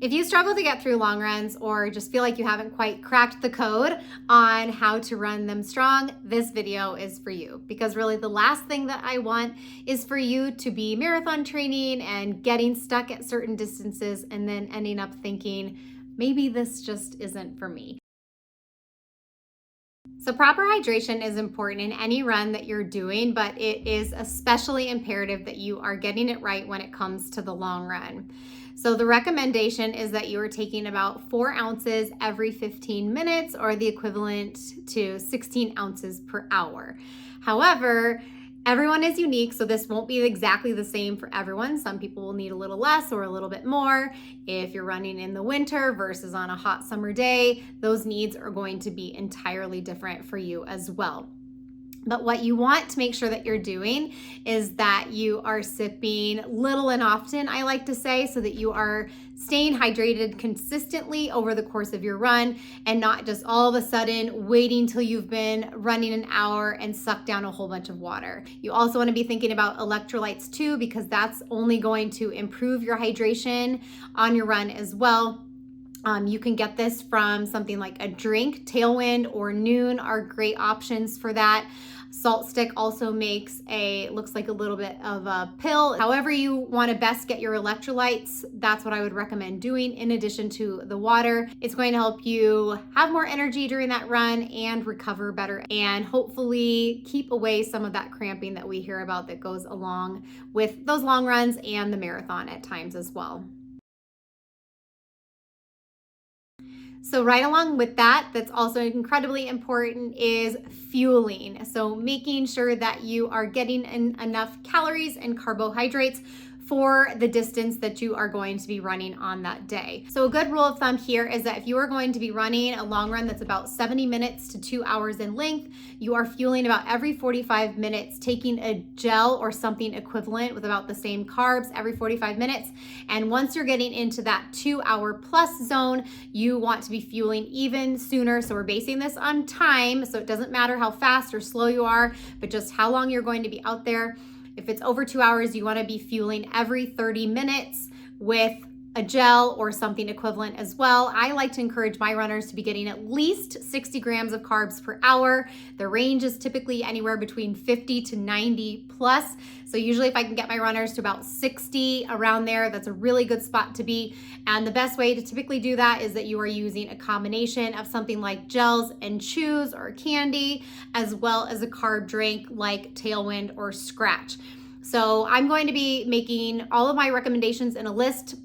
If you struggle to get through long runs or just feel like you haven't quite cracked the code on how to run them strong, this video is for you. Because really the last thing that I want is for you to be marathon training and getting stuck at certain distances and then ending up thinking, maybe this just isn't for me. So proper hydration is important in any run that you're doing, but it is especially imperative that you are getting it right when it comes to the long run. So the recommendation is that you are taking about 4 ounces every 15 minutes or the equivalent to 16 ounces per hour. However, everyone is unique, so this won't be exactly the same for everyone. Some people will need a little less or a little bit more. If you're running in the winter versus on a hot summer day, those needs are going to be entirely different for you as well. But what you want to make sure that you're doing is that you are sipping little and often, I like to say, so that you are staying hydrated consistently over the course of your run and not just all of a sudden waiting till you've been running an hour and suck down a whole bunch of water. You also want to be thinking about electrolytes too, because that's only going to improve your hydration on your run as well. You can get this from something like a drink. Tailwind or Noon are great options for that. Salt stick also looks like a little bit of a pill. However you want to best get your electrolytes, that's what I would recommend doing in addition to the water. It's going to help you have more energy during that run and recover better and hopefully keep away some of that cramping that we hear about that goes along with those long runs and the marathon at times as well. So right along with that, that's also incredibly important is fueling. So making sure that you are getting enough calories and carbohydrates for the distance that you are going to be running on that day. So a good rule of thumb here is that if you are going to be running a long run that's about 70 minutes to 2 hours in length, you are fueling about every 45 minutes, taking a gel or something equivalent with about the same carbs every 45 minutes. And once you're getting into that 2 hour plus zone, you want to be fueling even sooner. So we're basing this on time. So it doesn't matter how fast or slow you are, but just how long you're going to be out there. If it's over 2 hours, you want to be fueling every 30 minutes with a gel or something equivalent as well. I like to encourage my runners to be getting at least 60 grams of carbs per hour. The range is typically anywhere between 50 to 90 plus. So usually if I can get my runners to about 60 around there, that's a really good spot to be. And the best way to typically do that is that you are using a combination of something like gels and chews or candy, as well as a carb drink like Tailwind or Scratch. So I'm going to be making all of my recommendations in a list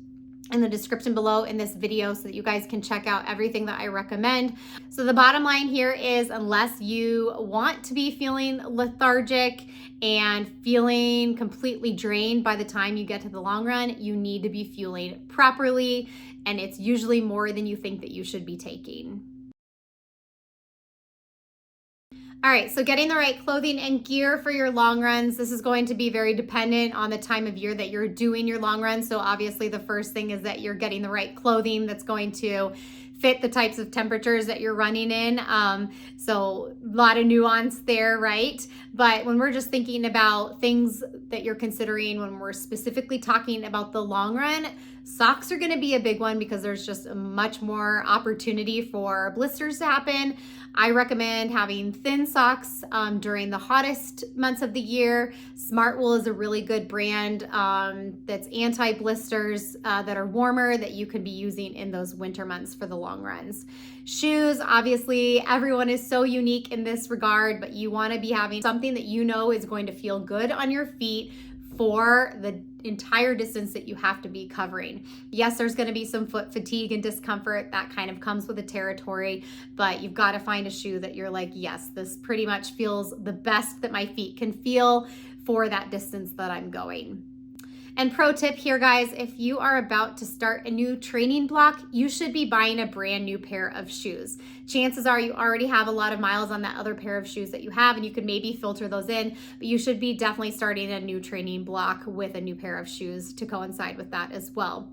in the description below in this video so that you guys can check out everything that I recommend. So the bottom line here is, unless you want to be feeling lethargic and feeling completely drained by the time you get to the long run, you need to be fueling properly, and it's usually more than you think that you should be taking. All right, so getting the right clothing and gear for your long runs. This is going to be very dependent on the time of year that you're doing your long run. So obviously the first thing is that you're getting the right clothing that's going to fit the types of temperatures that you're running in. So a lot of nuance there, right? But when we're just thinking about things that you're considering when we're specifically talking about the long run, socks are going to be a big one because there's just much more opportunity for blisters to happen. I recommend having thin socks during the hottest months of the year. Smartwool is a really good brand that's anti-blisters that are warmer that you could be using in those winter months for the long runs. Shoes, obviously, everyone is so unique in this regard, but you want to be having something that you know is going to feel good on your feet for the entire distance that you have to be covering. Yes, there's going to be some foot fatigue and discomfort that kind of comes with the territory, but you've got to find a shoe that you're like, yes, this pretty much feels the best that my feet can feel for that distance that I'm going. And pro tip here, guys, if you are about to start a new training block, you should be buying a brand new pair of shoes. Chances are you already have a lot of miles on that other pair of shoes that you have, and you could maybe filter those in, but you should be definitely starting a new training block with a new pair of shoes to coincide with that as well.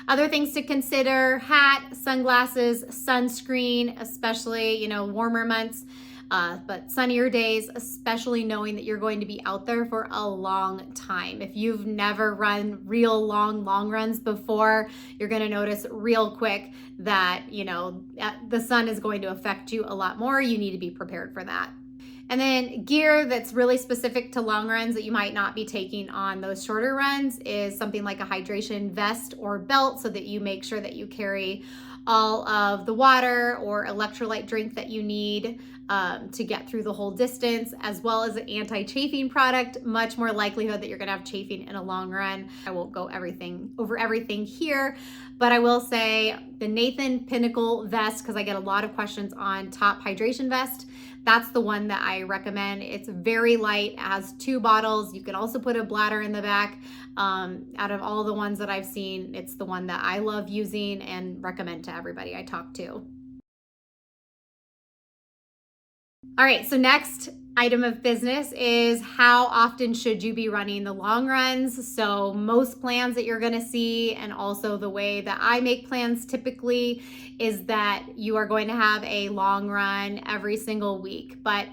Other things to consider: hat, sunglasses, sunscreen, especially, warmer months. but sunnier days, especially knowing that you're going to be out there for a long time. If you've never run real long runs before, you're going to notice real quick that, the sun is going to affect you a lot more. You need to be prepared for that. And then gear that's really specific to long runs that you might not be taking on those shorter runs is something like a hydration vest or belt, so that you make sure that you carry all of the water or electrolyte drink that you need to get through the whole distance, as well as an anti-chafing product. Much more likelihood that you're gonna have chafing in a long run. I won't go over everything here, but I will say the Nathan Pinnacle vest, because I get a lot of questions on top hydration vest. That's the one that I recommend. It's very light, it has 2 bottles. You can also put a bladder in the back. Out of all the ones that I've seen, it's the one that I love using and recommend to everybody I talk to. All right, so next item of business is how often should you be running the long runs? So most plans that you're going to see, and also the way that I make plans typically, is that you are going to have a long run every single week. But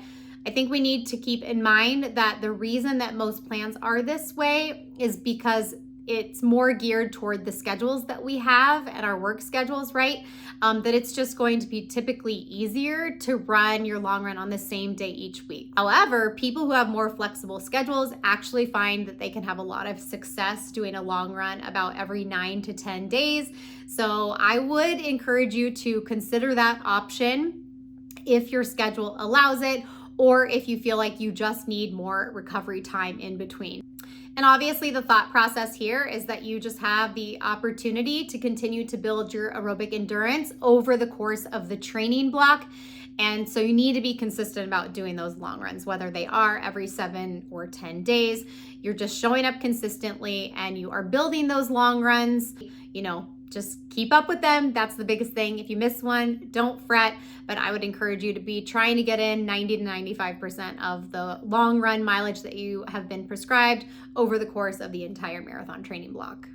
I think we need to keep in mind that the reason that most plans are this way is because it's more geared toward the schedules that we have and our work schedules, right? That it's just going to be typically easier to run your long run on the same day each week. However, people who have more flexible schedules actually find that they can have a lot of success doing a long run about every 9 to 10 days. So I would encourage you to consider that option if your schedule allows it, or if you feel like you just need more recovery time in between. And obviously the thought process here is that you just have the opportunity to continue to build your aerobic endurance over the course of the training block. And so you need to be consistent about doing those long runs, whether they are every 7 or 10 days. You're just showing up consistently and you are building those long runs. Just keep up with them. That's the biggest thing. If you miss one, don't fret, but I would encourage you to be trying to get in 90 to 95% of the long run mileage that you have been prescribed over the course of the entire marathon training block.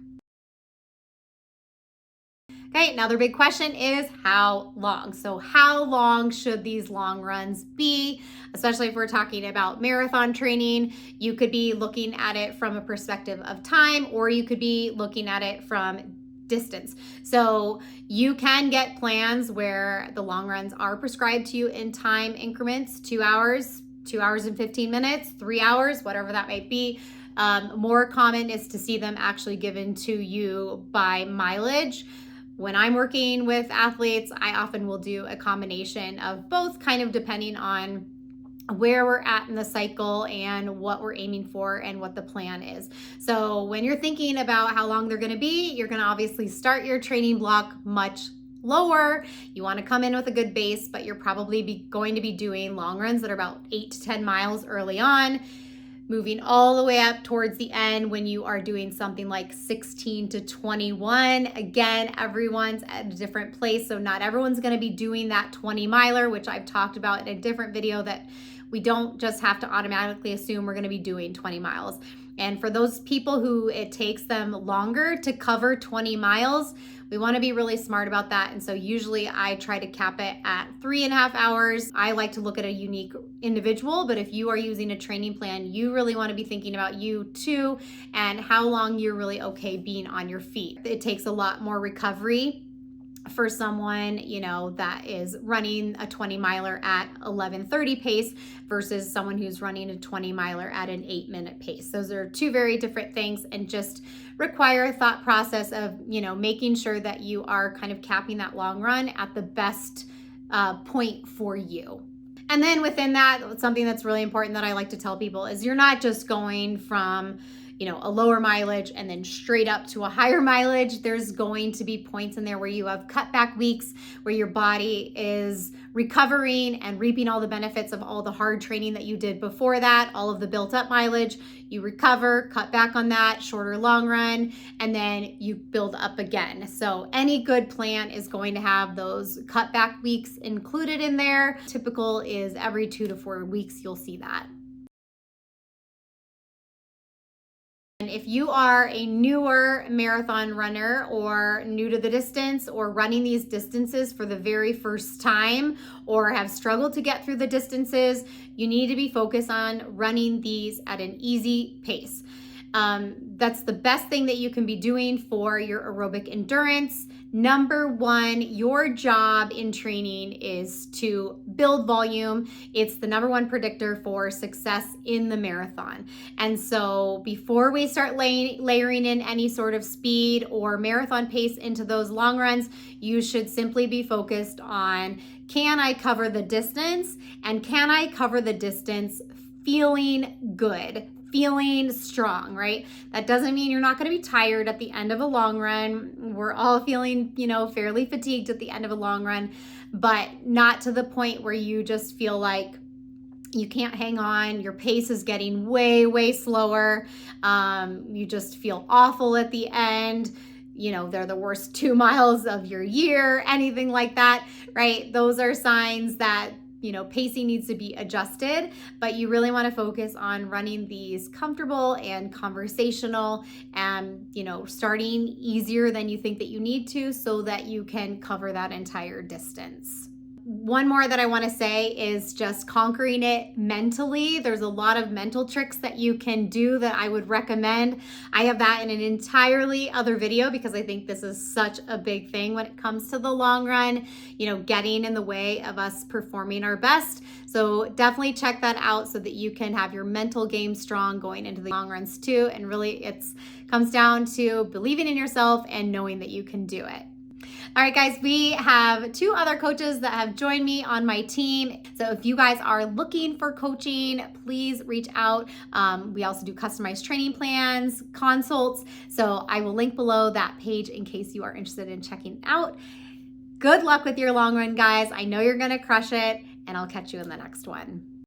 Okay, another big question is how long? So how long should these long runs be? Especially if we're talking about marathon training, you could be looking at it from a perspective of time, or you could be looking at it from distance. So you can get plans where the long runs are prescribed to you in time increments, 2 hours, 2 hours and 15 minutes, 3 hours, whatever that might be. More common is to see them actually given to you by mileage. When I'm working with athletes, I often will do a combination of both, kind of depending on where we're at in the cycle and what we're aiming for and what the plan is. So when you're thinking about how long they're going to be, you're going to obviously start your training block much lower. You want to come in with a good base, but you're probably going to be doing long runs that are about 8 to 10 miles early on, moving all the way up towards the end when you are doing something like 16 to 21. Again, everyone's at a different place, so not everyone's going to be doing that 20 miler, which I've talked about in a different video, that we don't just have to automatically assume we're going to be doing 20 miles. And for those people who it takes them longer to cover 20 miles, we want to be really smart about that. And so usually I try to cap it at 3.5 hours. I like to look at a unique individual, but if you are using a training plan, you really want to be thinking about you too, and how long you're really okay being on your feet. It takes a lot more recovery for someone, that is running a 20 miler at 11:30 pace versus someone who's running a 20 miler at an 8-minute pace. Those are two very different things, and just require a thought process of, making sure that you are kind of capping that long run at the best point for you. And then within that, something that's really important that I like to tell people is you're not just going from a lower mileage and then straight up to a higher mileage. There's going to be points in there where you have cutback weeks, where your body is recovering and reaping all the benefits of all the hard training that you did before that, all of the built up mileage. You recover, cut back on that, shorter long run, and then you build up again. So any good plan is going to have those cutback weeks included in there. Typical is every 2 to 4 weeks, you'll see that. If you are a newer marathon runner or new to the distance or running these distances for the very first time or have struggled to get through the distances, you need to be focused on running these at an easy pace. That's the best thing that you can be doing for your aerobic endurance. Number one, your job in training is to build volume. It's the number one predictor for success in the marathon. And so before we start layering in any sort of speed or marathon pace into those long runs, you should simply be focused on, can I cover the distance? And can I cover the distance feeling good? Feeling strong, right? That doesn't mean you're not going to be tired at the end of a long run. We're all feeling, fairly fatigued at the end of a long run, but not to the point where you just feel like you can't hang on. Your pace is getting way, way slower. You just feel awful at the end. They're the worst 2 miles of your year, anything like that, right? Those are signs that pacing needs to be adjusted, but you really want to focus on running these comfortable and conversational and, starting easier than you think that you need to so that you can cover that entire distance. One more that I want to say is just conquering it mentally. There's a lot of mental tricks that you can do that I would recommend. I have that in an entirely other video because I think this is such a big thing when it comes to the long run, getting in the way of us performing our best. So definitely check that out so that you can have your mental game strong going into the long runs too. And really it comes down to believing in yourself and knowing that you can do it. All right, guys, we have 2 other coaches that have joined me on my team. So if you guys are looking for coaching, please reach out. We also do customized training plans, consults. So I will link below that page in case you are interested in checking out. Good luck with your long run, guys. I know you're going to crush it, and I'll catch you in the next one.